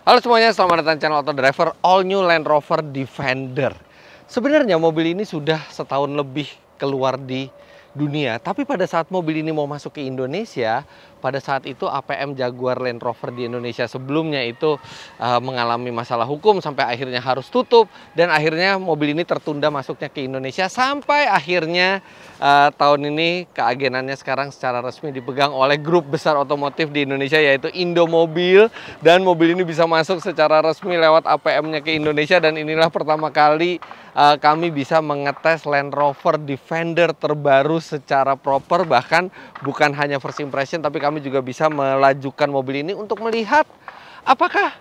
Halo semuanya, selamat datang di channel Auto Driver All New Land Rover Defender. Sebenarnya mobil ini sudah setahun lebih keluar di dunia, tapi pada saat mobil ini mau masuk ke Indonesia, pada saat itu APM Jaguar Land Rover di Indonesia sebelumnya itu mengalami masalah hukum sampai akhirnya harus tutup, dan akhirnya mobil ini tertunda masuknya ke Indonesia sampai akhirnya tahun ini keagenannya sekarang secara resmi dipegang oleh grup besar otomotif di Indonesia yaitu Indomobil, dan mobil ini bisa masuk secara resmi lewat APM-nya ke Indonesia. Dan inilah pertama kali kami bisa mengetes Land Rover Defender terbaru secara proper, bahkan bukan hanya first impression tapi kami juga bisa melajukan mobil ini untuk melihat apakah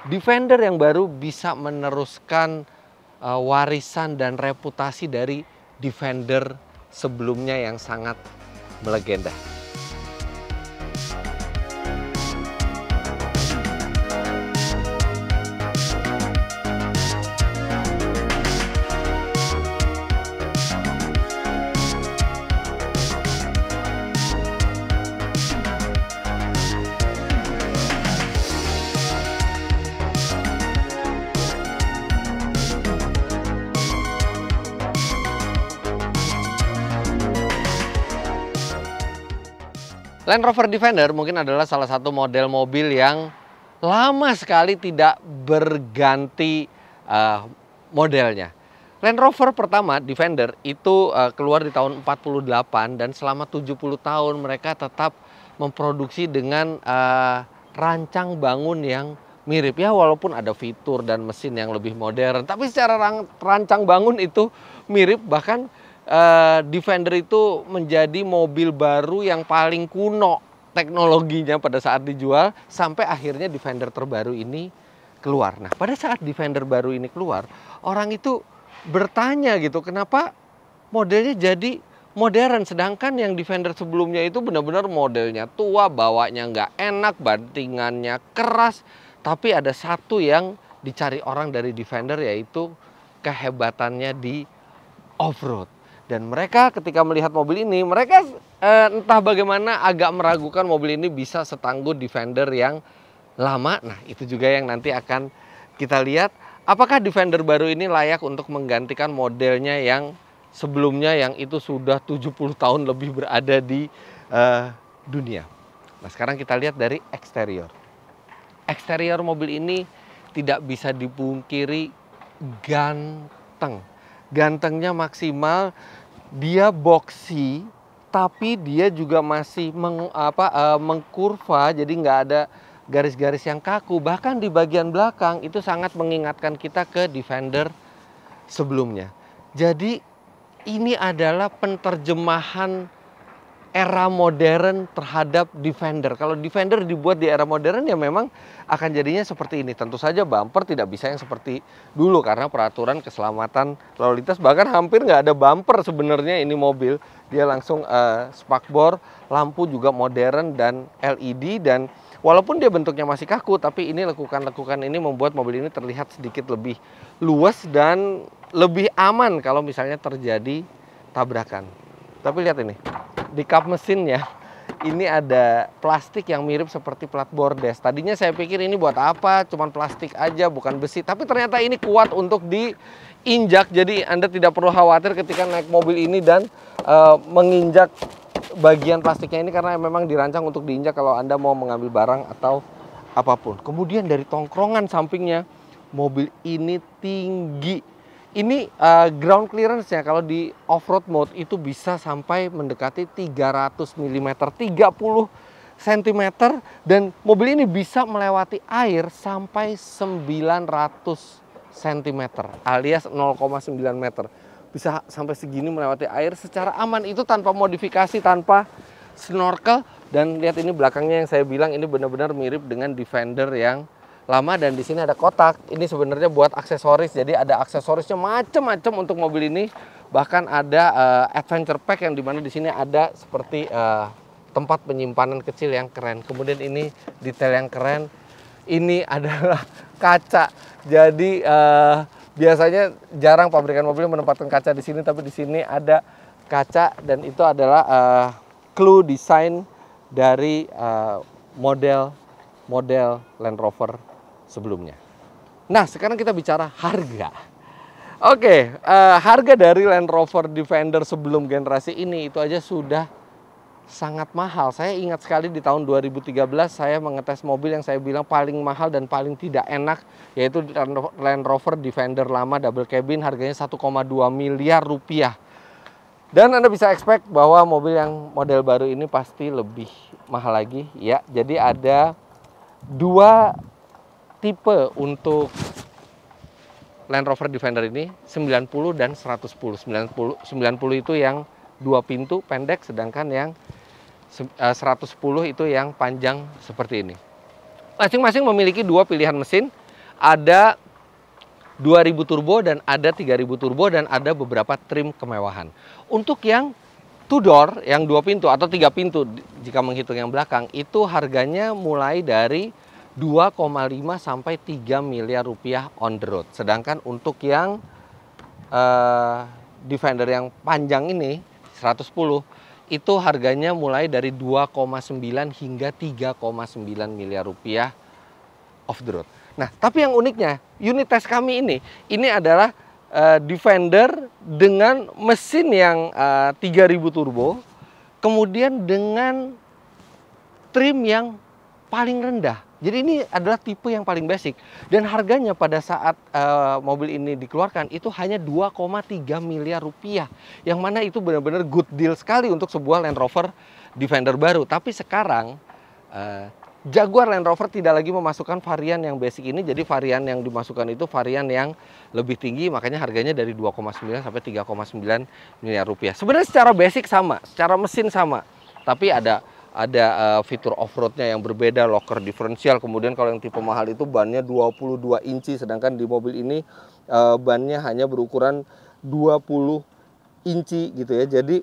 Defender yang baru bisa meneruskan warisan dan reputasi dari Defender sebelumnya yang sangat melegenda. Land Rover Defender mungkin adalah salah satu model mobil yang lama sekali tidak berganti modelnya. Land Rover pertama Defender itu keluar di tahun 48, dan selama 70 tahun mereka tetap memproduksi dengan rancang bangun yang mirip. Ya walaupun ada fitur dan mesin yang lebih modern, tapi secara rancang bangun itu mirip. Bahkan Defender itu menjadi mobil baru yang paling kuno teknologinya pada saat dijual, sampai akhirnya Defender terbaru ini keluar. Nah, pada saat Defender baru ini keluar, orang itu bertanya gitu, kenapa modelnya jadi modern, sedangkan yang Defender sebelumnya itu benar-benar modelnya tua, bawanya nggak enak, bantingannya keras. Tapi ada satu yang dicari orang dari Defender, yaitu kehebatannya di off-road. Dan mereka ketika melihat mobil ini, mereka entah bagaimana agak meragukan mobil ini bisa setangguh Defender yang lama. Nah, itu juga yang nanti akan kita lihat. Apakah Defender baru ini layak untuk menggantikan modelnya yang sebelumnya, yang itu sudah 70 tahun lebih berada di dunia. Nah, sekarang kita lihat dari eksterior. Eksterior mobil ini tidak bisa dipungkiri ganteng. Gantengnya maksimal, dia boxy, tapi dia juga masih mengkurva, jadi nggak ada garis-garis yang kaku. Bahkan di bagian belakang itu sangat mengingatkan kita ke Defender sebelumnya. Jadi ini adalah penerjemahan era modern terhadap Defender. Kalau Defender dibuat di era modern, ya memang akan jadinya seperti ini. Tentu saja bumper tidak bisa yang seperti dulu karena peraturan keselamatan lalu lintas. Bahkan hampir nggak ada bumper sebenarnya ini mobil. Dia langsung spakbor, lampu juga modern dan LED. Dan walaupun dia bentuknya masih kaku, tapi ini lekukan-lekukan ini membuat mobil ini terlihat sedikit lebih luas dan lebih aman kalau misalnya terjadi tabrakan. Tapi lihat ini, di kap mesinnya ini ada plastik yang mirip seperti plat bordes. Tadinya saya pikir ini buat apa, cuman plastik aja bukan besi, tapi ternyata ini kuat untuk diinjak. Jadi Anda tidak perlu khawatir ketika naik mobil ini dan menginjak bagian plastiknya ini, karena memang dirancang untuk diinjak kalau Anda mau mengambil barang atau apapun. Kemudian dari tongkrongan sampingnya, mobil ini tinggi. Ini ground clearance-nya kalau di off-road mode itu bisa sampai mendekati 300 mm, 30 cm, dan mobil ini bisa melewati air sampai 900 cm alias 0,9 meter. Bisa sampai segini melewati air secara aman, itu tanpa modifikasi, tanpa snorkel. Dan lihat ini belakangnya yang saya bilang ini benar-benar mirip dengan Defender yang lama. Dan di sini ada kotak. Ini sebenarnya buat aksesoris. Jadi ada aksesorisnya macam-macam untuk mobil ini. Bahkan ada adventure pack yang dimana di sini ada seperti tempat penyimpanan kecil yang keren. Kemudian ini detail yang keren. Ini adalah kaca. Jadi biasanya jarang pabrikan mobil menempatkan kaca di sini, tapi di sini ada kaca, dan itu adalah clue desain dari model Land Rover sebelumnya. Nah, sekarang kita bicara harga. Oke, harga dari Land Rover Defender sebelum generasi ini itu aja sudah sangat mahal. Saya ingat sekali di tahun 2013 saya mengetes mobil yang saya bilang paling mahal dan paling tidak enak, yaitu Land Rover Defender lama double cabin, harganya 1,2 miliar rupiah. Dan Anda bisa expect bahwa mobil yang model baru ini pasti lebih mahal lagi ya. Jadi ada dua tipe untuk Land Rover Defender ini, 90 dan 110. 90 itu yang 2 pintu pendek, sedangkan yang 110 itu yang panjang seperti ini. Masing-masing memiliki dua pilihan mesin, ada 2000 turbo dan ada 3000 turbo dan ada beberapa trim kemewahan. Untuk yang two door, yang 2 pintu atau 3 pintu jika menghitung yang belakang, itu harganya mulai dari 2,5 sampai 3 miliar rupiah on the road. Sedangkan untuk yang Defender yang panjang ini 110 itu harganya mulai dari 2,9 hingga 3,9 miliar rupiah off the road. Nah, tapi yang uniknya unit tes kami ini adalah Defender dengan mesin yang 3000 turbo, kemudian dengan trim yang paling rendah. Jadi ini adalah tipe yang paling basic dan harganya pada saat mobil ini dikeluarkan itu hanya 2,3 miliar rupiah. Yang mana itu benar-benar good deal sekali untuk sebuah Land Rover Defender baru. Tapi sekarang Jaguar Land Rover tidak lagi memasukkan varian yang basic ini. Jadi varian yang dimasukkan itu varian yang lebih tinggi, makanya harganya dari 2,9 sampai 3,9 miliar rupiah. Sebenarnya secara basic sama, secara mesin sama. Tapi ada fitur off-roadnya yang berbeda, locker diferensial. Kemudian kalau yang tipe mahal itu bannya 22 inci, sedangkan di mobil ini bannya hanya berukuran 20 inci gitu ya. Jadi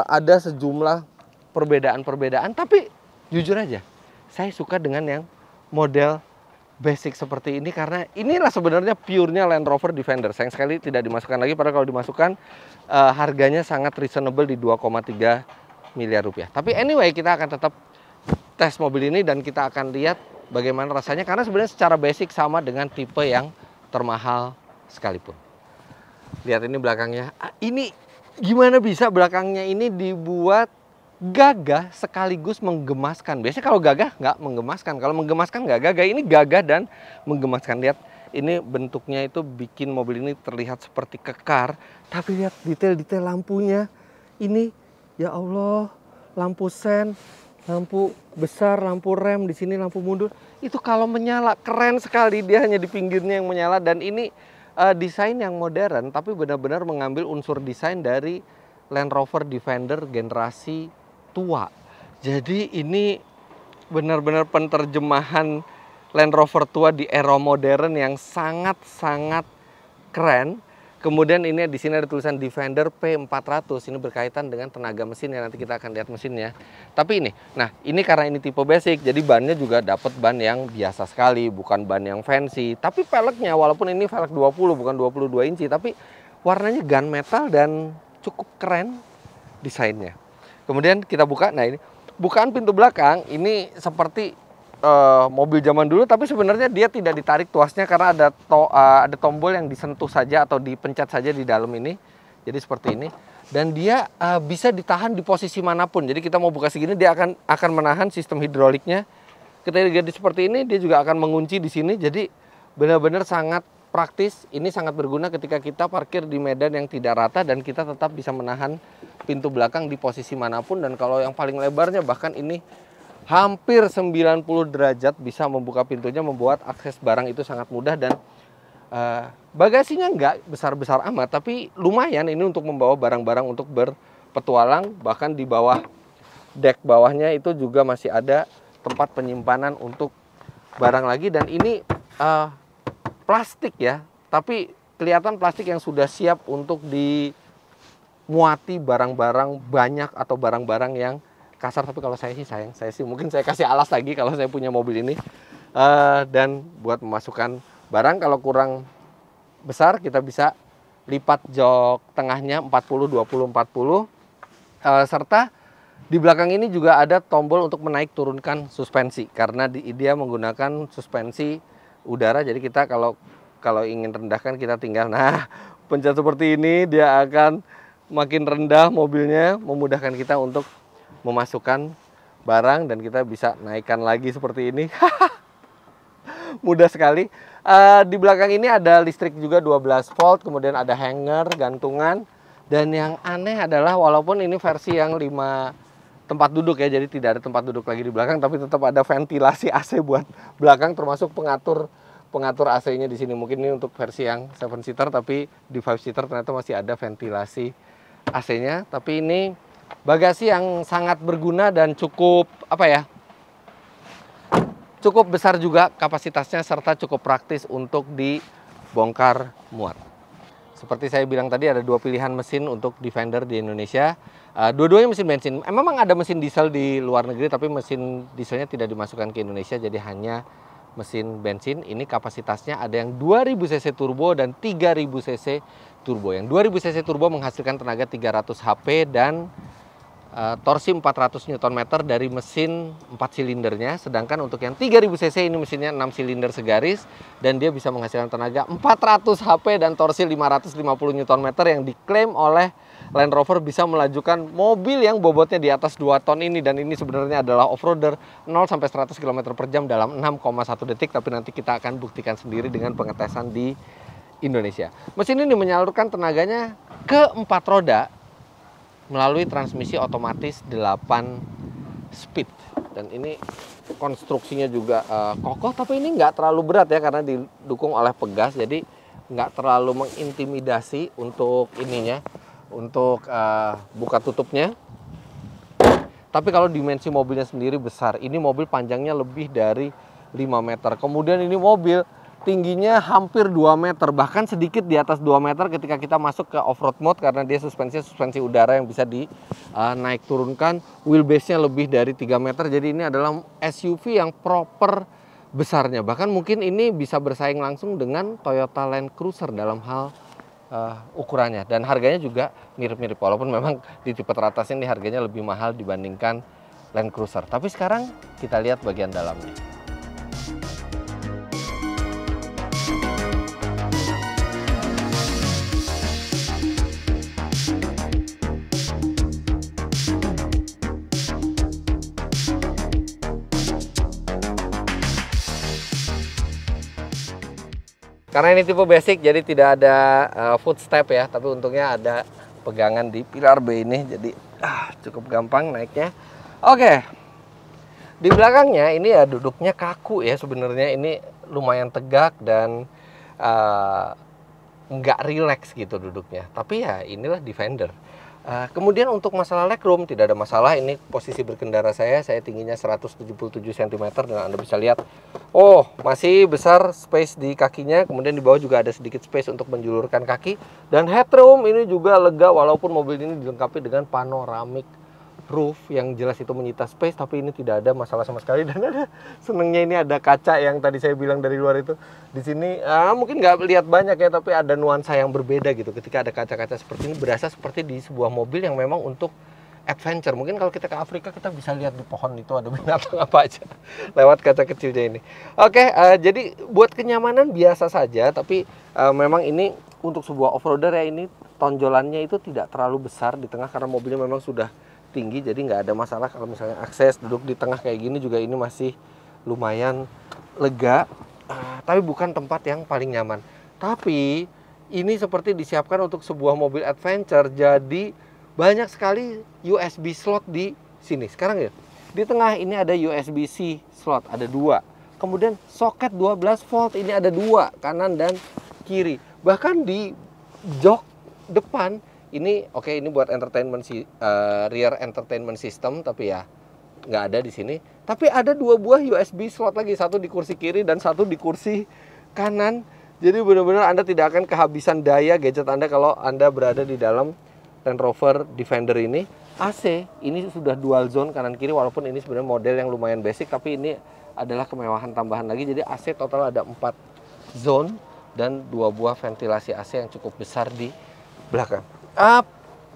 ada sejumlah perbedaan-perbedaan, tapi jujur aja saya suka dengan yang model basic seperti ini karena inilah sebenarnya pure-nya Land Rover Defender. Sayang sekali tidak dimasukkan lagi, padahal kalau dimasukkan harganya sangat reasonable di 2,3 miliar rupiah. Tapi anyway, kita akan tetap tes mobil ini dan kita akan lihat bagaimana rasanya karena sebenarnya secara basic sama dengan tipe yang termahal sekalipun. Lihat ini belakangnya. Ini gimana bisa belakangnya ini dibuat gagah sekaligus menggemaskan. Biasanya kalau gagah nggak menggemaskan, kalau menggemaskan nggak gagah. Ini gagah dan menggemaskan. Lihat, ini bentuknya itu bikin mobil ini terlihat seperti kekar. Tapi lihat detail-detail lampunya. Ini ya Allah, lampu sen, lampu besar, lampu rem, di sini lampu mundur. Itu kalau menyala keren sekali, dia hanya di pinggirnya yang menyala. Dan ini desain yang modern, tapi benar-benar mengambil unsur desain dari Land Rover Defender generasi tua. Jadi ini benar-benar penerjemahan Land Rover tua di era modern yang sangat-sangat keren. Kemudian ini di sini ada tulisan Defender P400. Ini berkaitan dengan tenaga mesin ya, nanti kita akan lihat mesinnya. Tapi ini, nah ini karena ini tipe basic, jadi bannya juga dapat ban yang biasa sekali, bukan ban yang fancy. Tapi velgnya, walaupun ini velg 20 bukan 22 inci, tapi warnanya gunmetal dan cukup keren desainnya. Kemudian kita buka, nah ini bukaan pintu belakang ini seperti mobil zaman dulu, tapi sebenarnya dia tidak ditarik tuasnya karena ada tombol yang disentuh saja atau dipencet saja di dalam ini. Jadi seperti ini, dan dia bisa ditahan di posisi manapun. Jadi kita mau buka segini, dia akan menahan sistem hidroliknya. Ketika dia seperti ini, dia juga akan mengunci di sini. Jadi benar-benar sangat praktis. Ini sangat berguna ketika kita parkir di medan yang tidak rata dan kita tetap bisa menahan pintu belakang di posisi manapun. Dan kalau yang paling lebarnya bahkan ini hampir 90 derajat bisa membuka pintunya, membuat akses barang itu sangat mudah. Dan bagasinya nggak besar-besar amat, tapi lumayan ini untuk membawa barang-barang untuk berpetualang. Bahkan di bawah dek bawahnya itu juga masih ada tempat penyimpanan untuk barang lagi. Dan ini plastik ya, tapi kelihatan plastik yang sudah siap untuk dimuati barang-barang banyak atau barang-barang yang kasar. Tapi kalau saya sih mungkin saya kasih alas lagi kalau saya punya mobil ini. Dan buat memasukkan barang kalau kurang besar kita bisa lipat jok tengahnya 40 20 40. Serta di belakang ini juga ada tombol untuk menaik turunkan suspensi karena dia menggunakan suspensi udara. Jadi kita kalau ingin rendahkan kita tinggal pencet seperti ini, dia akan makin rendah mobilnya, memudahkan kita untuk memasukkan barang dan kita bisa naikkan lagi seperti ini. Mudah sekali. Di belakang ini ada listrik juga 12 volt, kemudian ada hanger, gantungan. Dan yang aneh adalah walaupun ini versi yang 5 tempat duduk ya, jadi tidak ada tempat duduk lagi di belakang, tapi tetap ada ventilasi AC buat belakang, termasuk pengatur AC-nya di sini. Mungkin ini untuk versi yang 7 seater, tapi di 5 seater ternyata masih ada ventilasi AC-nya. Tapi ini bagasi yang sangat berguna dan cukup cukup besar juga kapasitasnya, serta cukup praktis untuk dibongkar muat. Seperti saya bilang tadi, ada 2 pilihan mesin untuk Defender di Indonesia. Dua-duanya mesin bensin. Memang ada mesin diesel di luar negeri, tapi mesin dieselnya tidak dimasukkan ke Indonesia, jadi hanya mesin bensin. Ini kapasitasnya ada yang 2000 cc turbo dan 3000 cc turbo. Yang 2000 cc turbo menghasilkan tenaga 300 HP dan torsi 400 Nm dari mesin 4 silindernya. Sedangkan untuk yang 3000 cc ini mesinnya 6 silinder segaris dan dia bisa menghasilkan tenaga 400 HP dan torsi 550 Nm yang diklaim oleh Land Rover bisa melajukan mobil yang bobotnya di atas 2 ton ini. Dan ini sebenarnya adalah off-roader 0-100 km per jam dalam 6,1 detik, tapi nanti kita akan buktikan sendiri dengan pengetesan di Indonesia. Mesin ini menyalurkan tenaganya ke 4 roda melalui transmisi otomatis 8 speed. Dan ini konstruksinya juga kokoh, tapi ini nggak terlalu berat ya, karena didukung oleh pegas, jadi nggak terlalu mengintimidasi untuk ininya, untuk buka tutupnya. Tapi kalau dimensi mobilnya sendiri besar, ini mobil panjangnya lebih dari 5 meter. Kemudian ini mobil tingginya hampir 2 meter, bahkan sedikit di atas 2 meter ketika kita masuk ke off-road mode, karena dia suspensi udara yang bisa naik turunkan. Wheelbase-nya lebih dari 3 meter, jadi ini adalah SUV yang proper besarnya. Bahkan mungkin ini bisa bersaing langsung dengan Toyota Land Cruiser dalam hal ukurannya. Dan harganya juga mirip-mirip, walaupun memang di tipe teratas ini harganya lebih mahal dibandingkan Land Cruiser. Tapi sekarang kita lihat bagian dalamnya. Karena ini tipe basic, jadi tidak ada footstep ya, tapi untungnya ada pegangan di pilar B ini, jadi cukup gampang naiknya. Oke, di belakangnya ini ya duduknya kaku ya, sebenarnya ini lumayan tegak dan nggak rileks gitu duduknya. Tapi ya inilah Defender. Kemudian untuk masalah legroom tidak ada masalah. Ini posisi berkendara saya tingginya 177 cm dan Anda bisa lihat, oh masih besar space di kakinya. Kemudian di bawah juga ada sedikit space untuk menjulurkan kaki. Dan headroom ini juga lega, walaupun mobil ini dilengkapi dengan panoramic roof yang jelas itu menyita space, tapi ini tidak ada masalah sama sekali. Dan ada senengnya, ini ada kaca yang tadi saya bilang dari luar itu. Di sini mungkin nggak lihat banyak ya, tapi ada nuansa yang berbeda gitu. Ketika ada kaca-kaca seperti ini, berasa seperti di sebuah mobil yang memang untuk adventure. Mungkin kalau kita ke Afrika, kita bisa lihat di pohon itu ada binatang apa aja lewat kaca kecilnya ini. Oke, jadi buat kenyamanan biasa saja, tapi memang ini untuk sebuah off-roader ya, ini tonjolannya itu tidak terlalu besar di tengah karena mobilnya memang sudah tinggi, jadi nggak ada masalah kalau misalnya akses duduk di tengah kayak gini juga ini masih lumayan lega, tapi bukan tempat yang paling nyaman. Tapi ini seperti disiapkan untuk sebuah mobil adventure, jadi banyak sekali USB slot di sini. Sekarang ya, di tengah ini ada USB-C slot, ada 2. Kemudian soket 12 volt ini ada 2, kanan dan kiri. Bahkan di jok depan ini ini buat entertainment rear entertainment system, tapi ya nggak ada di sini. Tapi ada 2 buah USB slot lagi, satu di kursi kiri dan satu di kursi kanan. Jadi benar-benar Anda tidak akan kehabisan daya gadget Anda kalau Anda berada di dalam Land Rover Defender ini. AC ini sudah dual zone kanan kiri, walaupun ini sebenarnya model yang lumayan basic, tapi ini adalah kemewahan tambahan lagi. Jadi AC total ada 4 zone dan 2 buah ventilasi AC yang cukup besar di belakang.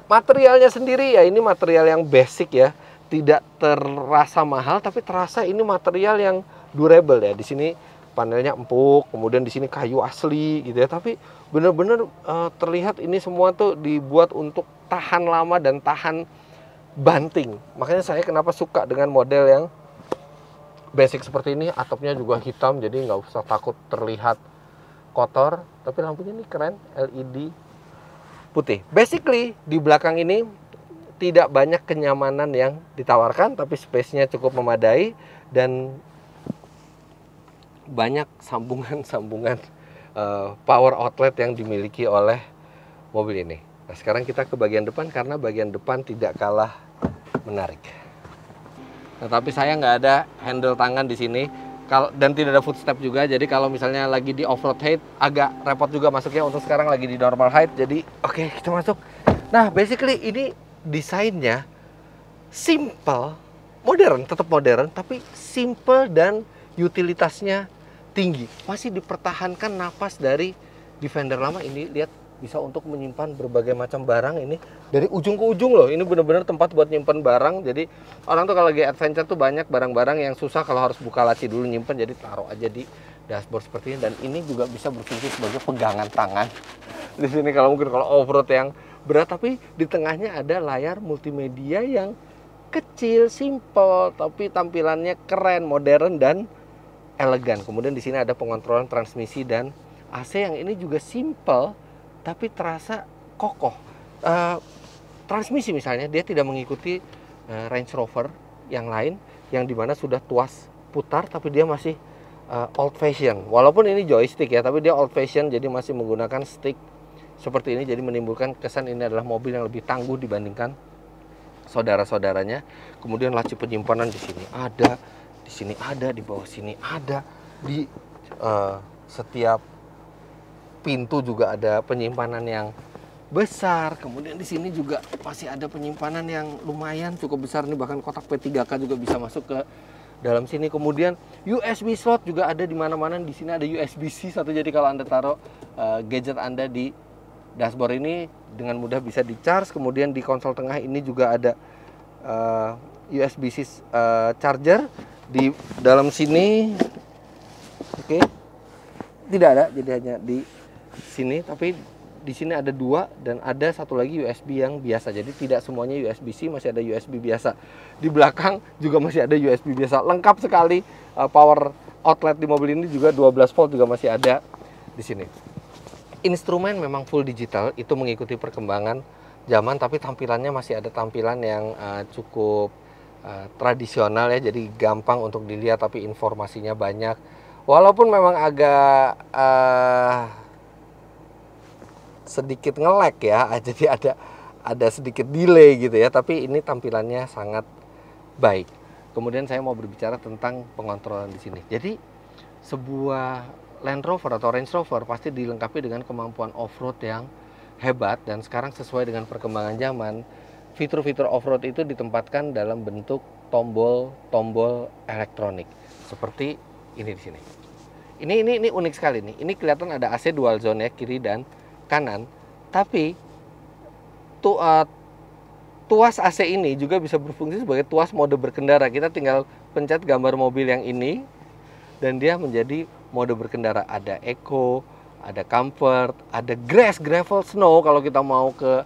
Materialnya sendiri ya, ini material yang basic ya, tidak terasa mahal, tapi terasa ini material yang durable ya. Di sini panelnya empuk, kemudian di sini kayu asli gitu ya, tapi bener-bener terlihat ini semua tuh dibuat untuk tahan lama dan tahan banting. Makanya saya kenapa suka dengan model yang basic seperti ini, atapnya juga hitam jadi nggak usah takut terlihat kotor, tapi lampunya ini keren, LED putih. Basically di belakang ini tidak banyak kenyamanan yang ditawarkan, tapi space-nya cukup memadai dan banyak sambungan-sambungan power outlet yang dimiliki oleh mobil ini. Nah, sekarang kita ke bagian depan karena bagian depan tidak kalah menarik. Nah, tapi saya nggak ada handle tangan di sini dan tidak ada footstep juga. Jadi kalau misalnya lagi di off-road height agak repot juga masuknya. Untuk sekarang lagi di normal height. Jadi oke, kita masuk. Nah, basically ini desainnya simple, modern, tetap modern, tapi simple dan utilitasnya tinggi. Masih dipertahankan napas dari Defender lama ini. Lihat, bisa untuk menyimpan berbagai macam barang ini dari ujung ke ujung loh. Ini benar-benar tempat buat nyimpan barang. Jadi orang tuh kalau lagi adventure tuh banyak barang-barang yang susah kalau harus buka laci dulu nyimpan, jadi taruh aja di dashboard seperti ini. Dan ini juga bisa berfungsi sebagai pegangan tangan di sini kalau mungkin kalau off-road yang berat. Tapi di tengahnya ada layar multimedia yang kecil, simple, tapi tampilannya keren, modern dan elegan. Kemudian di sini ada pengontrolan transmisi dan AC yang ini juga simple tapi terasa kokoh. Transmisi misalnya dia tidak mengikuti Range Rover yang lain yang dimana sudah tuas putar, tapi dia masih old fashion. Walaupun ini joystick ya, tapi dia old fashion, jadi masih menggunakan stick seperti ini. Jadi menimbulkan kesan ini adalah mobil yang lebih tangguh dibandingkan saudara-saudaranya. Kemudian laci penyimpanan di sini ada, di sini ada, di bawah sini ada, di setiap pintu juga ada penyimpanan yang besar. Kemudian di sini juga masih ada penyimpanan yang lumayan cukup besar nih, bahkan kotak P3K juga bisa masuk ke dalam sini. Kemudian USB slot juga ada di mana-mana. Di sini ada USB-C satu, jadi kalau Anda taruh gadget Anda di dashboard ini dengan mudah bisa di-charge. Kemudian di konsol tengah ini juga ada USB-C charger di dalam sini. Oke. Tidak ada, jadi hanya di sini, tapi di sini ada dua dan ada satu lagi USB yang biasa. Jadi tidak semuanya USB-C, masih ada USB biasa. Di belakang juga masih ada USB biasa. Lengkap sekali. Power outlet di mobil ini juga 12 volt juga masih ada di sini. Instrumen memang full digital, itu mengikuti perkembangan zaman, tapi tampilannya masih ada tampilan yang cukup tradisional ya. Jadi gampang untuk dilihat tapi informasinya banyak. Walaupun memang agak sedikit nge-lag ya, jadi ada sedikit delay gitu ya, tapi ini tampilannya sangat baik. Kemudian saya mau berbicara tentang pengontrolan di sini. Jadi sebuah Land Rover atau Range Rover pasti dilengkapi dengan kemampuan off-road yang hebat, dan sekarang sesuai dengan perkembangan zaman, fitur-fitur off-road itu ditempatkan dalam bentuk tombol-tombol elektronik seperti ini di sini. Ini unik sekali nih. Ini kelihatan ada AC dual zone ya, kiri dan kanan, tapi tuas AC ini juga bisa berfungsi sebagai tuas mode berkendara. Kita tinggal pencet gambar mobil yang ini dan dia menjadi mode berkendara. Ada eco, ada comfort, ada grass, gravel, snow kalau kita mau ke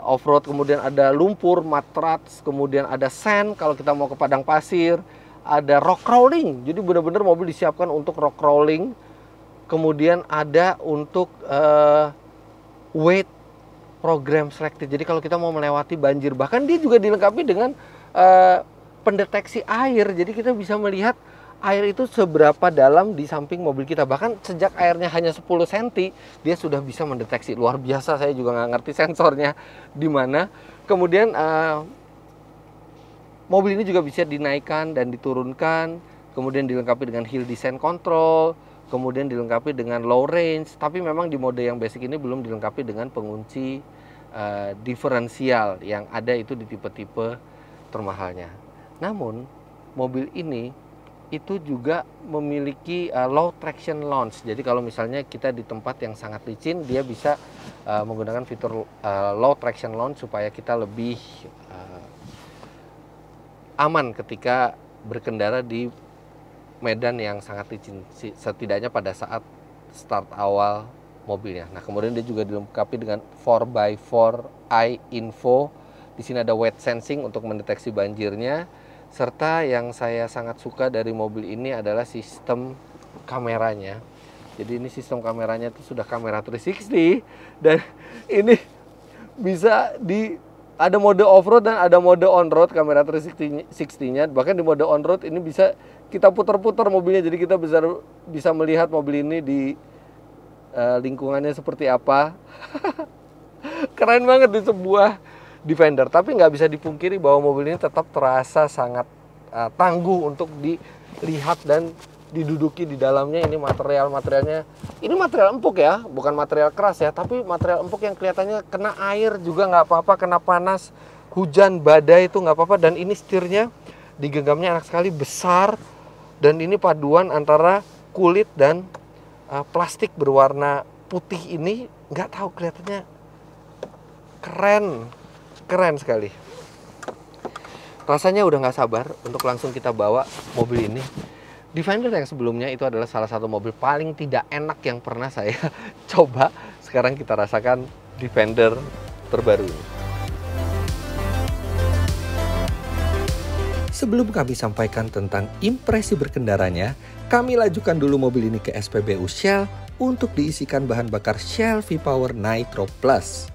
off-road. Kemudian ada lumpur, matrats, kemudian ada sand kalau kita mau ke padang pasir. Ada rock crawling, jadi benar-benar mobil disiapkan untuk rock crawling. Kemudian ada untuk weight program selected, jadi kalau kita mau melewati banjir, bahkan dia juga dilengkapi dengan pendeteksi air. Jadi kita bisa melihat air itu seberapa dalam di samping mobil kita. Bahkan sejak airnya hanya 10 cm, dia sudah bisa mendeteksi. Luar biasa, saya juga nggak ngerti sensornya di mana. Kemudian mobil ini juga bisa dinaikkan dan diturunkan, kemudian dilengkapi dengan hill descent control, kemudian dilengkapi dengan low range. Tapi memang di mode yang basic ini belum dilengkapi dengan pengunci diferensial yang ada itu di tipe-tipe termahalnya. Namun mobil ini itu juga memiliki low traction launch. Jadi kalau misalnya kita di tempat yang sangat licin, dia bisa menggunakan fitur low traction launch supaya kita lebih aman ketika berkendara di medan yang sangat licin, setidaknya pada saat start awal mobilnya. Nah, kemudian dia juga dilengkapi dengan 4x4 eye info. Di sini ada wet sensing untuk mendeteksi banjirnya. Serta yang saya sangat suka dari mobil ini adalah sistem kameranya. Jadi ini sistem kameranya itu sudah kamera 360 dan ini bisa ada mode off-road dan ada mode on-road kamera 360-nya. Bahkan di mode on-road ini bisa kita putar-putar mobilnya, jadi kita bisa melihat mobil ini di lingkungannya seperti apa. Keren banget di sebuah Defender, tapi nggak bisa dipungkiri bahwa mobil ini tetap terasa sangat tangguh untuk dilihat dan diduduki di dalamnya. Ini materialnya, ini material empuk ya, bukan material keras ya, tapi material empuk yang kelihatannya kena air juga nggak apa-apa, kena panas, hujan, badai itu nggak apa-apa. Dan ini setirnya digenggamnya enak sekali, besar, dan ini paduan antara kulit dan plastik berwarna putih ini, nggak tahu, kelihatannya keren sekali. Rasanya udah nggak sabar untuk langsung kita bawa mobil ini. Defender yang sebelumnya itu adalah salah satu mobil paling tidak enak yang pernah saya coba. Sekarang kita rasakan Defender terbaru ini. Sebelum kami sampaikan tentang impresi berkendaranya, kami lajukan dulu mobil ini ke SPBU Shell untuk diisikan bahan bakar Shell V-Power Nitro Plus.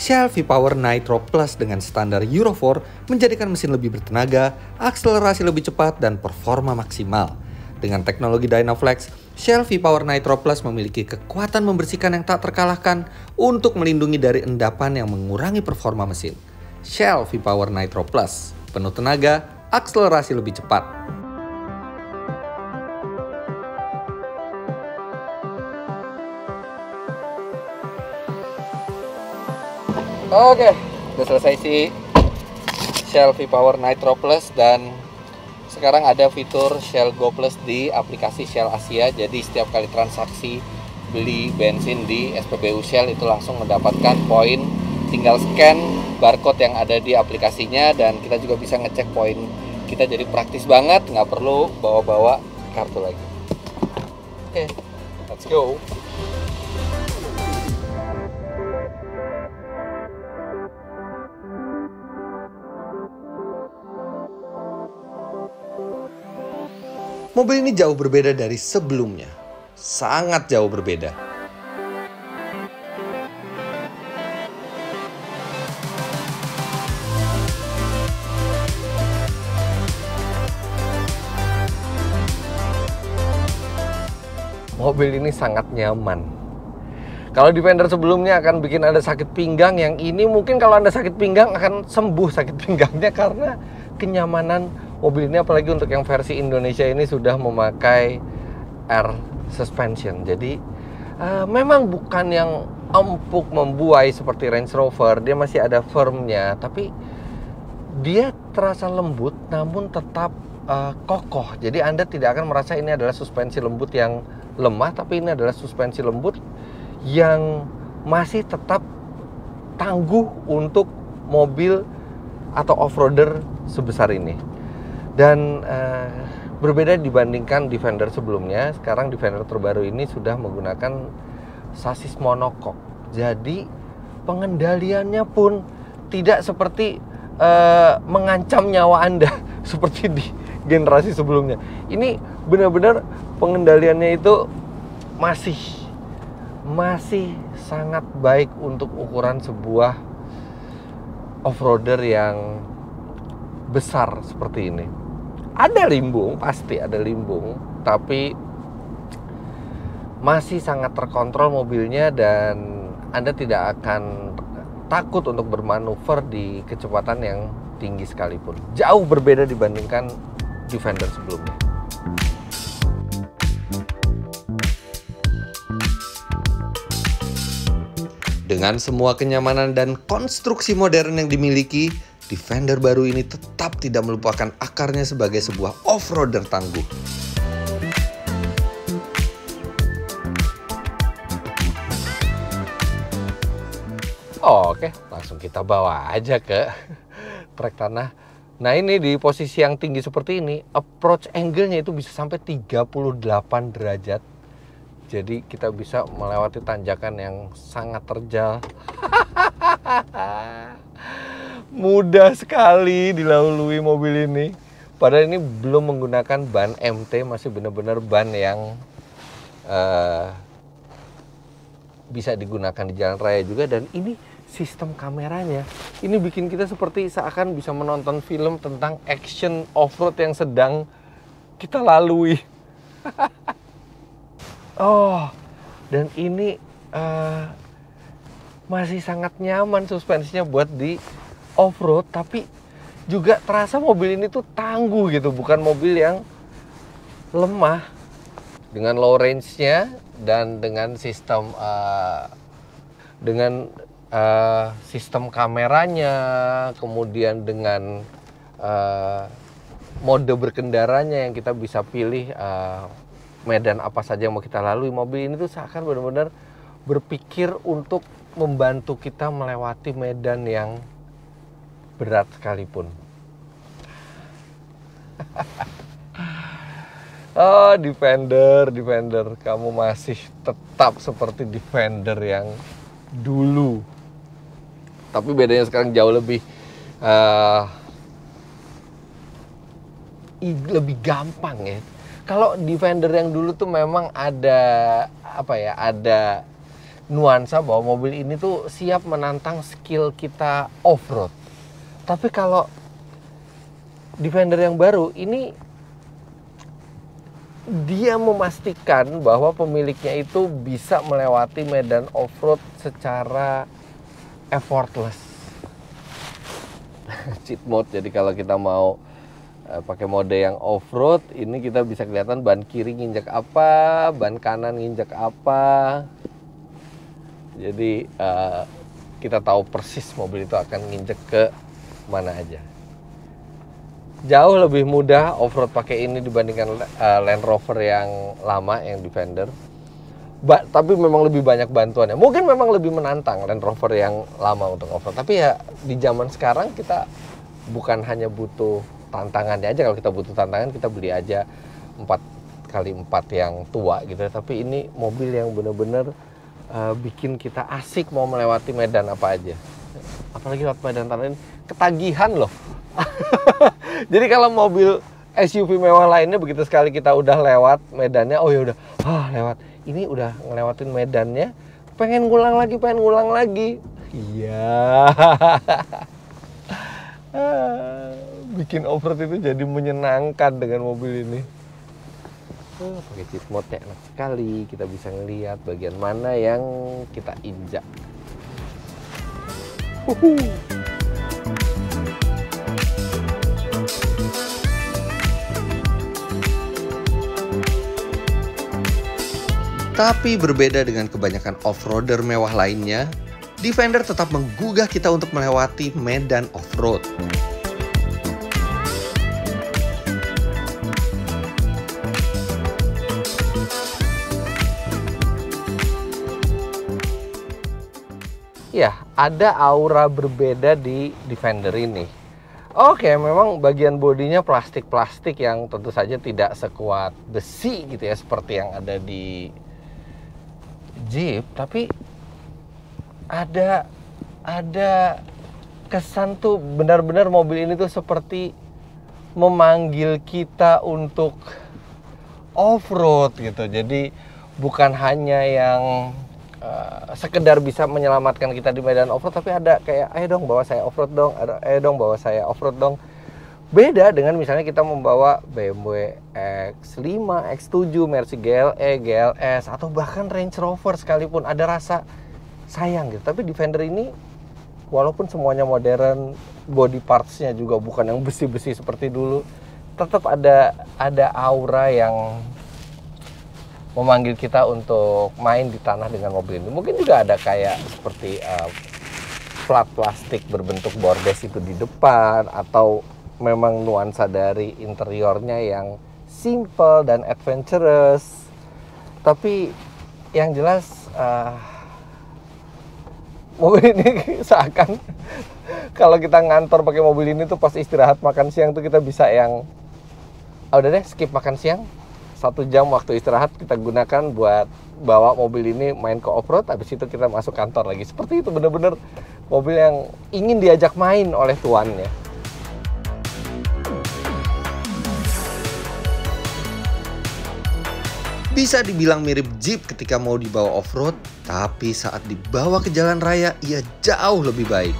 Shell V-Power Nitro Plus dengan standar Euro 4 menjadikan mesin lebih bertenaga, akselerasi lebih cepat, dan performa maksimal. Dengan teknologi Dynaflex, Shell V-Power Nitro Plus memiliki kekuatan membersihkan yang tak terkalahkan untuk melindungi dari endapan yang mengurangi performa mesin. Shell V-Power Nitro Plus, penuh tenaga, akselerasi lebih cepat. Oke, udah selesai sih Shell V-Power Nitro Plus, dan sekarang ada fitur Shell Go Plus di aplikasi Shell Asia. Jadi setiap kali transaksi beli bensin di SPBU Shell itu langsung mendapatkan poin, tinggal scan barcode yang ada di aplikasinya dan kita juga bisa ngecek poin kita. Jadi praktis banget, nggak perlu bawa-bawa kartu lagi. Oke, let's go. Mobil ini jauh berbeda dari sebelumnya, sangat jauh berbeda. Mobil ini sangat nyaman. Kalau Defender sebelumnya akan bikin Anda sakit pinggang, yang ini mungkin kalau Anda sakit pinggang akan sembuh sakit pinggangnya karena kenyamanan mobil ini. Apalagi untuk yang versi Indonesia ini sudah memakai air suspension. Jadi memang bukan yang empuk membuai seperti Range Rover, dia masih ada firmnya, tapi dia terasa lembut namun tetap kokoh. Jadi Anda tidak akan merasa ini adalah suspensi lembut yang lemah, tapi ini adalah suspensi lembut yang masih tetap tangguh untuk mobil atau off-roader sebesar ini. Dan berbeda dibandingkan Defender sebelumnya, sekarang Defender terbaru ini sudah menggunakan sasis monokok. Jadi pengendaliannya pun tidak seperti mengancam nyawa Anda seperti di generasi sebelumnya. Ini benar-benar pengendaliannya itu masih sangat baik untuk ukuran sebuah off-roader yang besar seperti ini. Ada limbung, pasti ada limbung, tapi masih sangat terkontrol mobilnya dan Anda tidak akan takut untuk bermanuver di kecepatan yang tinggi sekalipun. Jauh berbeda dibandingkan Defender sebelumnya. Dengan semua kenyamanan dan konstruksi modern yang dimiliki, Defender baru ini tetap tidak melupakan akarnya sebagai sebuah off-roader tangguh. Oke, langsung kita bawa aja ke trek tanah Nah ini di posisi yang tinggi seperti ini, approach angle-nya itu bisa sampai 38 derajat. Jadi kita bisa melewati tanjakan yang sangat terjal. Mudah sekali dilalui mobil ini. Padahal ini belum menggunakan ban MT, masih benar-benar ban yang bisa digunakan di jalan raya juga. Dan ini sistem kameranya, ini bikin kita seperti seakan bisa menonton film tentang action off-road yang sedang kita lalui. Oh, dan ini masih sangat nyaman suspensinya buat di off-road, tapi juga terasa mobil ini tuh tangguh gitu, bukan mobil yang lemah. Dengan low range-nya dan dengan sistem sistem kameranya, kemudian dengan mode berkendaranya yang kita bisa pilih medan apa saja yang mau kita lalui. Mobil ini tuh seakan benar-benar berpikir untuk membantu kita melewati medan yang berat sekalipun. Oh, Defender, kamu masih tetap seperti Defender yang dulu. Tapi bedanya sekarang jauh lebih gampang ya. Kalau Defender yang dulu tuh memang ada ada nuansa bahwa mobil ini tuh siap menantang skill kita off-road. Tapi kalau Defender yang baru ini, dia memastikan bahwa pemiliknya itu bisa melewati medan off-road secara effortless. Cheat mode, jadi kalau kita mau pakai mode yang off-road, ini kita bisa kelihatan ban kiri nginjak apa, ban kanan nginjak apa. Jadi kita tahu persis mobil itu akan nginjek ke mana aja. Jauh lebih mudah off-road pakai ini dibandingkan Land Rover yang lama, yang Defender. Tapi memang lebih banyak bantuannya. Mungkin memang lebih menantang Land Rover yang lama untuk off-road. Tapi ya di zaman sekarang kita bukan hanya butuh tantangannya aja. Kalau kita butuh tantangan, kita beli aja 4x4 yang tua gitu. Tapi ini mobil yang benar-benar bikin kita asik mau melewati medan apa aja. Apalagi lewat medan tanah ini ketagihan loh. Jadi kalau mobil SUV mewah lainnya begitu sekali kita udah lewat medannya, oh ya udah, lewat. Ini udah ngelewatin medannya, pengen ngulang lagi. Iya. Bikin off-road itu jadi menyenangkan dengan mobil ini. Pakai cheat mode-nya enak sekali, kita bisa ngelihat bagian mana yang kita injak. Tapi berbeda dengan kebanyakan off-roader mewah lainnya, Defender tetap menggugah kita untuk melewati medan off-road. Ya, ada aura berbeda di Defender ini. Oke, memang bagian bodinya plastik-plastik yang tentu saja tidak sekuat besi gitu ya, seperti yang ada di Jeep, tapi ada kesan tuh benar-benar mobil ini tuh seperti memanggil kita untuk off-road gitu. Jadi bukan hanya yang sekedar bisa menyelamatkan kita di medan off-road, tapi ada kayak ayo dong bawa saya off-road dong, ayo dong bawa saya off-road dong. Beda dengan misalnya kita membawa BMW X5, X7, Mercy GLE, GLS, atau bahkan Range Rover sekalipun, ada rasa sayang gitu. Tapi Defender ini walaupun semuanya modern, body parts-nya juga bukan yang besi-besi seperti dulu, tetap ada aura yang memanggil kita untuk main di tanah dengan mobil ini. Mungkin juga ada kayak seperti plat plastik berbentuk bordes itu di depan, atau memang nuansa dari interiornya yang simple dan adventurous. Tapi yang jelas mobil ini seakan Kalau kita ngantor pakai mobil ini tuh pas istirahat makan siang tuh kita bisa yang udah deh skip makan siang, 1 jam waktu istirahat kita gunakan buat bawa mobil ini main ke off-road, habis itu kita masuk kantor lagi. Seperti itu, bener-bener mobil yang ingin diajak main oleh tuannya. Bisa dibilang mirip Jeep ketika mau dibawa off-road, tapi saat dibawa ke jalan raya, ia jauh lebih baik.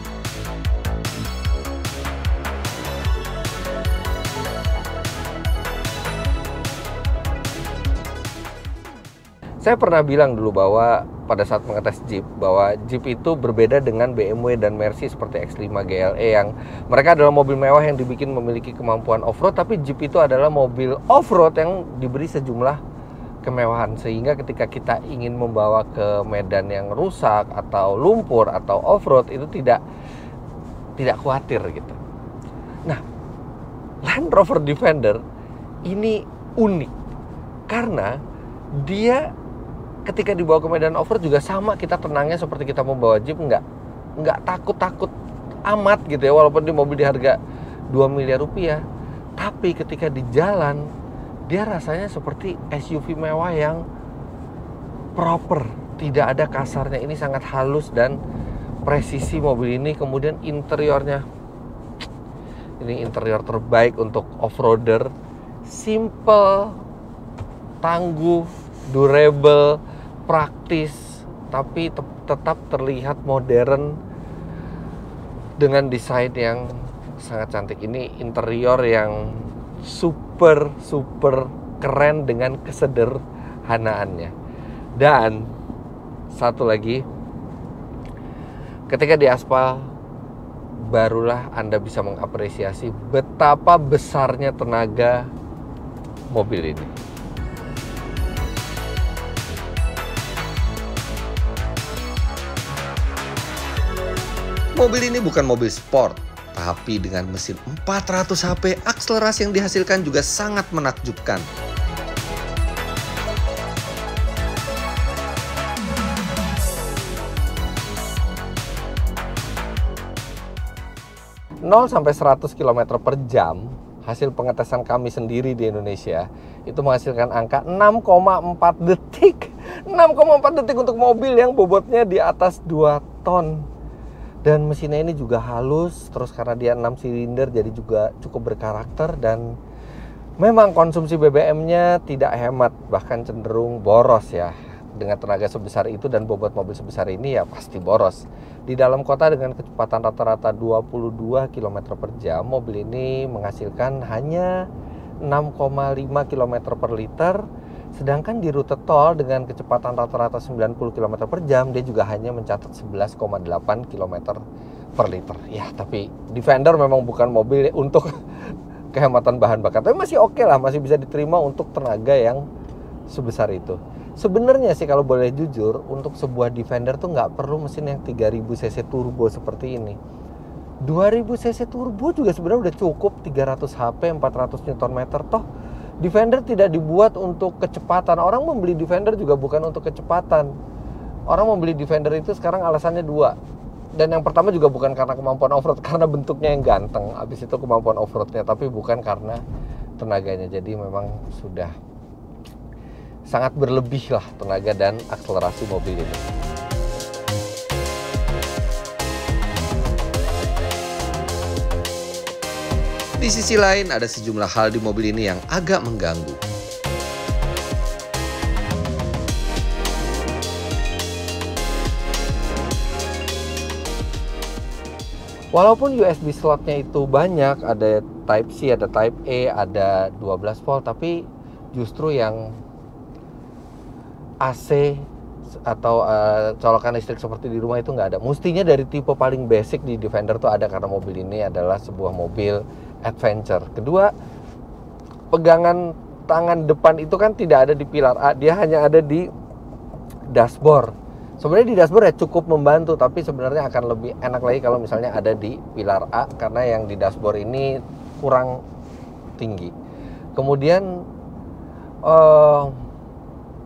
Saya pernah bilang dulu bahwa pada saat mengetes Jeep, bahwa Jeep itu berbeda dengan BMW dan Mercy seperti X5 GLE yang mereka adalah mobil mewah yang dibikin memiliki kemampuan off-road, tapi Jeep itu adalah mobil off-road yang diberi sejumlah kemewahan, sehingga ketika kita ingin membawa ke medan yang rusak atau lumpur atau off-road itu tidak khawatir gitu. Nah, Land Rover Defender ini unik karena dia ketika dibawa ke medan off-road juga sama, kita tenangnya seperti kita membawa Jeep, nggak takut-takut amat gitu ya, walaupun di mobil di harga 2 miliar rupiah, tapi ketika di jalan dia rasanya seperti SUV mewah yang proper, tidak ada kasarnya. Ini sangat halus dan presisi mobil ini. Kemudian interiornya, ini interior terbaik untuk off-roader, simple, tangguh, durable, praktis, tapi tetap terlihat modern dengan desain yang sangat cantik. Ini interior yang super keren dengan kesederhanaannya. Dan satu lagi, ketika di aspal barulah Anda bisa mengapresiasi betapa besarnya tenaga mobil ini. Mobil ini bukan mobil sport, tapi dengan mesin 400 HP, akselerasi yang dihasilkan juga sangat menakjubkan. Sampai 100 km per jam, hasil pengetesan kami sendiri di Indonesia itu menghasilkan angka 6,4 detik. 6,4 detik untuk mobil yang bobotnya di atas 2 ton. Dan mesinnya ini juga halus, terus karena dia 6 silinder jadi juga cukup berkarakter, dan memang konsumsi BBM-nya tidak hemat, bahkan cenderung boros ya. Dengan tenaga sebesar itu dan bobot mobil sebesar ini ya pasti boros. Di dalam kota dengan kecepatan rata-rata 22 km per jam, mobil ini menghasilkan hanya 6,5 km per liter. Sedangkan di rute tol dengan kecepatan rata-rata 90 km per jam, dia juga hanya mencatat 11,8 km per liter. Ya, tapi Defender memang bukan mobil untuk kehematan bahan bakar, tapi masih oke lah, masih bisa diterima untuk tenaga yang sebesar itu. Sebenarnya sih kalau boleh jujur, untuk sebuah Defender tuh nggak perlu mesin yang 3000 cc turbo seperti ini. 2000 cc turbo juga sebenarnya udah cukup, 300 HP, 400 Nm. Toh Defender tidak dibuat untuk kecepatan. Orang membeli Defender juga bukan untuk kecepatan. Orang membeli Defender itu sekarang alasannya 2. Dan yang pertama juga bukan karena kemampuan off-road, karena bentuknya yang ganteng. Habis itu kemampuan off-roadnya, tapi bukan karena tenaganya. Jadi memang sudah sangat berlebih lah tenaga dan akselerasi mobil ini. Di sisi lain, ada sejumlah hal di mobil ini yang agak mengganggu. Walaupun USB slotnya itu banyak, ada Type C, ada Type A, ada 12 volt, tapi justru yang AC atau colokan listrik seperti di rumah itu nggak ada. Mestinya dari tipe paling basic di Defender tuh ada, karena mobil ini adalah sebuah mobil adventure. Kedua, pegangan tangan depan itu kan tidak ada di pilar A, dia hanya ada di dashboard. Sebenarnya di dashboard ya cukup membantu, tapi sebenarnya akan lebih enak lagi kalau misalnya ada di pilar A, karena yang di dashboard ini kurang tinggi. Kemudian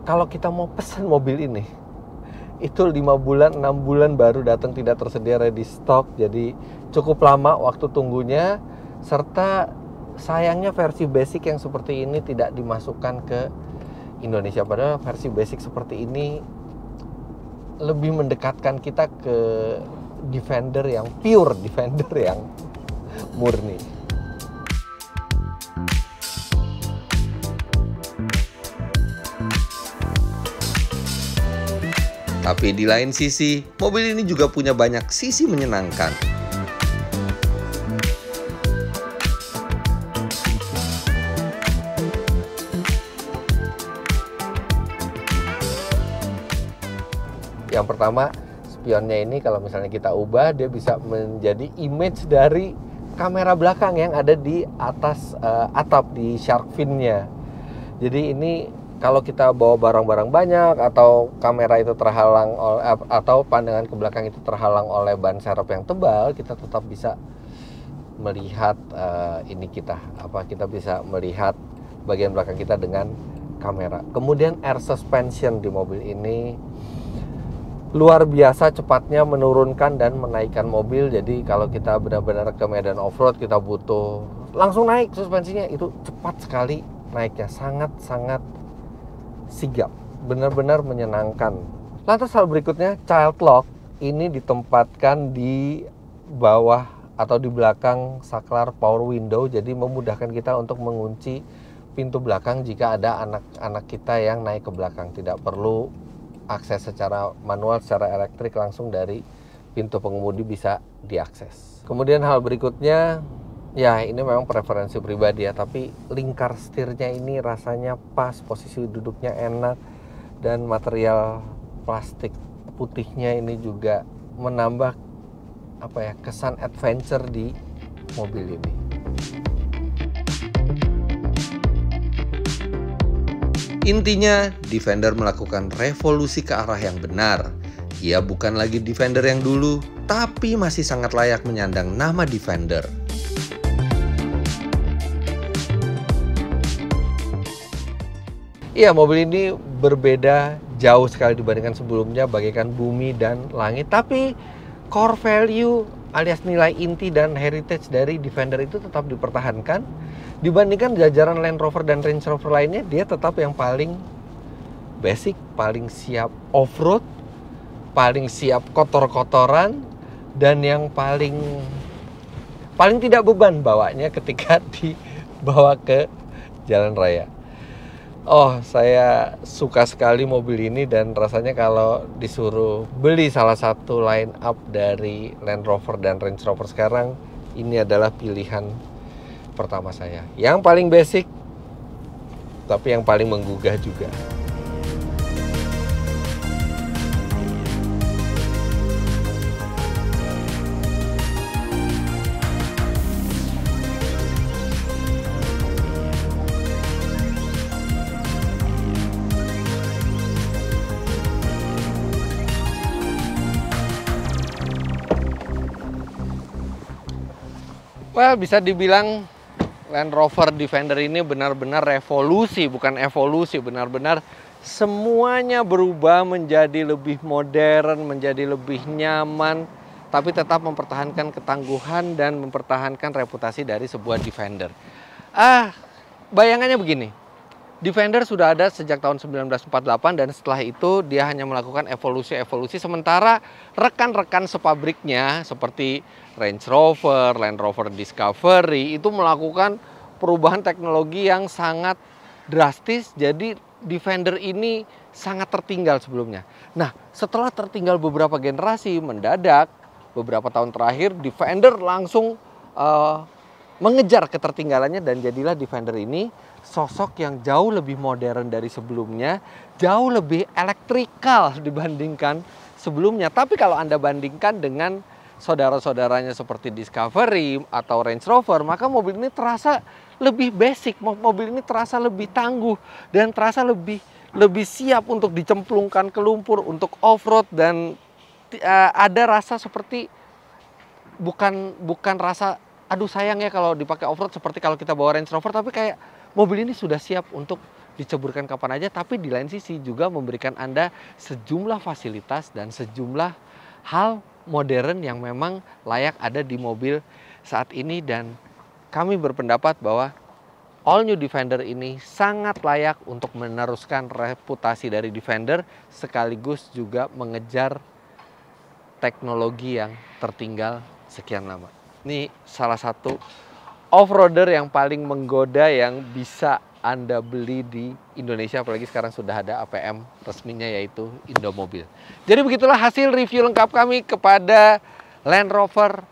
kalau kita mau pesan mobil ini itu 5 bulan, 6 bulan baru datang, tidak tersedia ready stock. Jadi cukup lama waktu tunggunya, serta sayangnya versi basic yang seperti ini tidak dimasukkan ke Indonesia. Padahal versi basic seperti ini lebih mendekatkan kita ke Defender yang pure, Defender yang murni. Tapi di lain sisi, mobil ini juga punya banyak sisi menyenangkan. Yang pertama, spionnya ini kalau misalnya kita ubah, dia bisa menjadi image dari kamera belakang yang ada di atas atap di shark fin-nya. Jadi ini kalau kita bawa barang-barang banyak atau kamera itu terhalang atau pandangan ke belakang itu terhalang oleh ban serep yang tebal, kita tetap bisa melihat kita bisa melihat bagian belakang kita dengan kamera. Kemudian air suspension di mobil ini luar biasa cepatnya menurunkan dan menaikkan mobil. Jadi kalau kita benar-benar ke medan off-road, kita butuh langsung naik suspensinya, itu cepat sekali naiknya, sangat-sangat sigap, benar-benar menyenangkan. Lantas hal berikutnya, child lock ini ditempatkan di bawah atau di belakang saklar power window, jadi memudahkan kita untuk mengunci pintu belakang jika ada anak-anak kita yang naik ke belakang. Tidak perlu akses secara manual, secara elektrik, langsung dari pintu pengemudi bisa diakses. Kemudian hal berikutnya, ya ini memang preferensi pribadi ya, tapi lingkar setirnya ini rasanya pas, posisi duduknya enak, dan material plastik putihnya ini juga menambah kesan adventure di mobil ini. Intinya, Defender melakukan revolusi ke arah yang benar. Ia bukan lagi Defender yang dulu, tapi masih sangat layak menyandang nama Defender. Iya, mobil ini berbeda jauh sekali dibandingkan sebelumnya, bagaikan bumi dan langit. Tapi core value alias nilai inti dan heritage dari Defender itu tetap dipertahankan. Dibandingkan jajaran Land Rover dan Range Rover lainnya, dia tetap yang paling basic, paling siap off-road, paling siap kotor-kotoran, dan yang paling tidak beban bawanya ketika dibawa ke jalan raya. Oh, saya suka sekali mobil ini, dan rasanya kalau disuruh beli salah satu line up dari Land Rover dan Range Rover sekarang, ini adalah pilihan pertama saya. Yang paling basic, tapi yang paling menggugah juga. Well, bisa dibilang Land Rover Defender ini benar-benar revolusi, bukan evolusi, benar-benar semuanya berubah menjadi lebih modern, menjadi lebih nyaman, tapi tetap mempertahankan ketangguhan dan mempertahankan reputasi dari sebuah Defender. Bayangannya begini, Defender sudah ada sejak tahun 1948, dan setelah itu dia hanya melakukan evolusi-evolusi, sementara rekan-rekan sepabriknya seperti Range Rover, Land Rover Discovery itu melakukan perubahan teknologi yang sangat drastis. Jadi Defender ini sangat tertinggal sebelumnya. Nah, setelah tertinggal beberapa generasi, mendadak beberapa tahun terakhir Defender langsung mengejar ketertinggalannya, dan jadilah Defender ini sosok yang jauh lebih modern dari sebelumnya, jauh lebih elektrikal dibandingkan sebelumnya. Tapi kalau Anda bandingkan dengan saudara-saudaranya seperti Discovery atau Range Rover, maka mobil ini terasa lebih basic, mobil ini terasa lebih tangguh, dan terasa lebih siap untuk dicemplungkan ke lumpur, untuk off-road, dan ada rasa seperti bukan rasa aduh sayang ya kalau dipakai off-road seperti kalau kita bawa Range Rover, tapi kayak mobil ini sudah siap untuk diceburkan kapan aja, tapi di lain sisi juga memberikan Anda sejumlah fasilitas dan sejumlah hal modern yang memang layak ada di mobil saat ini. Dan kami berpendapat bahwa All New Defender ini sangat layak untuk meneruskan reputasi dari Defender sekaligus juga mengejar teknologi yang tertinggal sekian lama. Ini salah satu off-roader yang paling menggoda yang bisa Anda beli di Indonesia, apalagi sekarang sudah ada APM resminya yaitu Indomobil. Jadi begitulah hasil review lengkap kami kepada Land Rover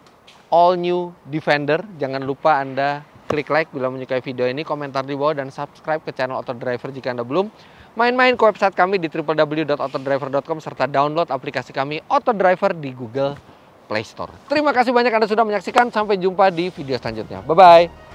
All New Defender. Jangan lupa Anda klik like bila menyukai video ini, komentar di bawah, dan subscribe ke channel Autodriver jika Anda belum. Main-main ke website kami di www.autodriver.com serta download aplikasi kami Autodriver di Google Play Store. Terima kasih banyak Anda sudah menyaksikan. Sampai jumpa di video selanjutnya. Bye-bye.